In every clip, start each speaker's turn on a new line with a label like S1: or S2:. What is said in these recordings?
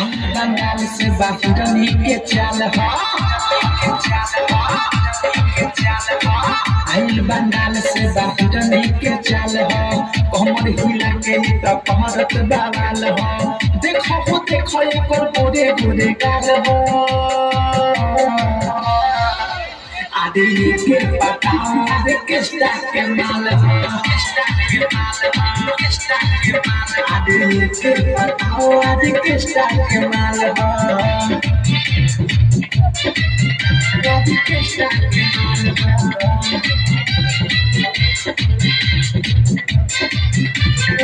S1: बंगाल से बाहिरनी के चाल हो आइल बंगाल से बाहिरनी के चाल हो कमर हिला के तो कहरत बवाल हो देखो एकर गोरे गोरे गाल हो आदि के बताओ आदि किस्ता के माल हो आदि के बताओ आदि किस्ता के माल हो आदि किस्ता के माल हो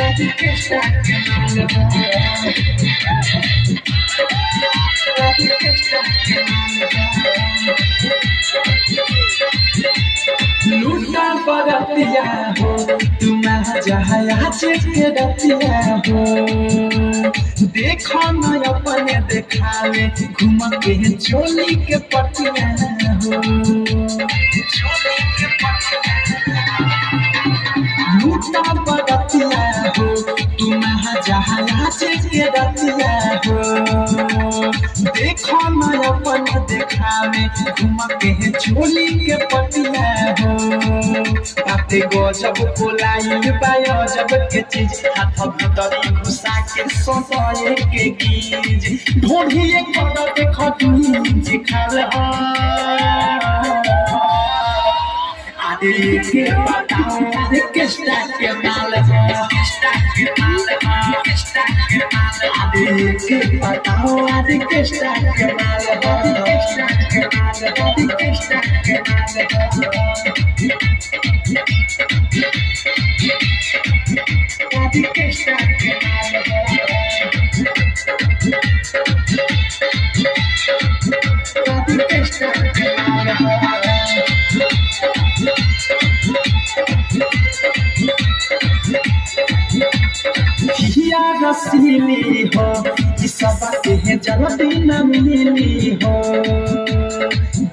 S1: आदि किस्ता के माल हो आदि किस्ता के माल हो लूटा बरतिया हो तुम जहाया के रतिया हो देखो न अपने देखावे घूम के चोली के पटिया हो लूटा बरतिया हो तुम जहाया के रतिया हो देखो न अपने देखावे घूम के चोली के पटिया हो बाते गजब कोलाइल बायो जब के चीज हाथ भीतरी घुसा के सोतए के गीज ढोढ़िए कर देखो तुझे खाल हो आदि के बताओ आदि किस्ता के माल हो आदि के बताओ आदि किस्ता के माल हो आदि किस्ता के माल हो आदि किस्ता के माल हो आदि किस्ता के माल हो हिया रसीली हो इस सब के जल्दी न मिली हो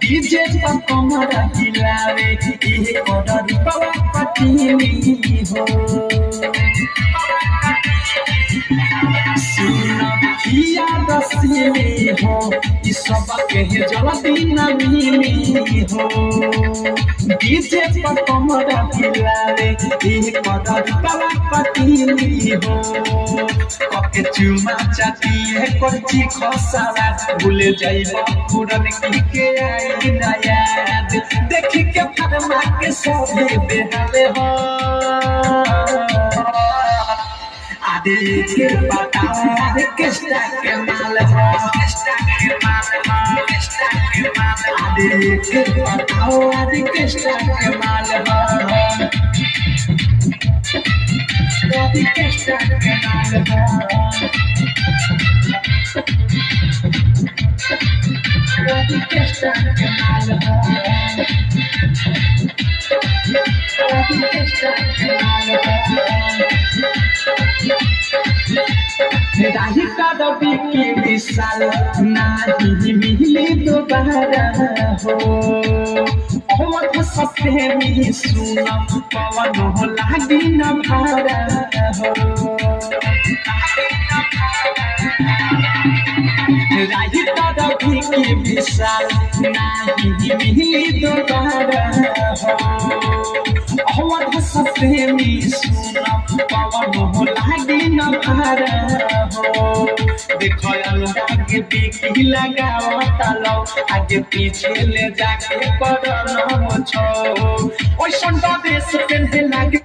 S1: डीजे पर कमर हिलावे ये ऑर्डर पवा पटीली हो हिया रसीली हो इस सब के जल्दी न मिली हो डीजे पर कमर हिलावे ये ऑर्डर पवा पटीली हो कके चुमा चाटी है कोची खसावा भूले जाइबा पुरन की के आई ना याद देख के फरमा के सोभे बेहाले हो आदि के बताओ आदि किस्ता के माल हो आदि के बताओ आदि किस्ता के माल हो आदि किस्ता के माल हो आदि किस्ता के माल हो आदि किस्ता के माल हो राही का दबी की विशाल नाही मिली दोबारा हो अवध सपने में सुनम पवन हो लागी न भारा हो राही का दबी की विशाल नाही मिली दोबारा हो अवध सपने में सुनम पवन हो लागी न भारा हो देखो आगे बिकी लगाओ तालो आगे पीछे ले जाके पड़ो छो ओइ संडा देश पेन लागे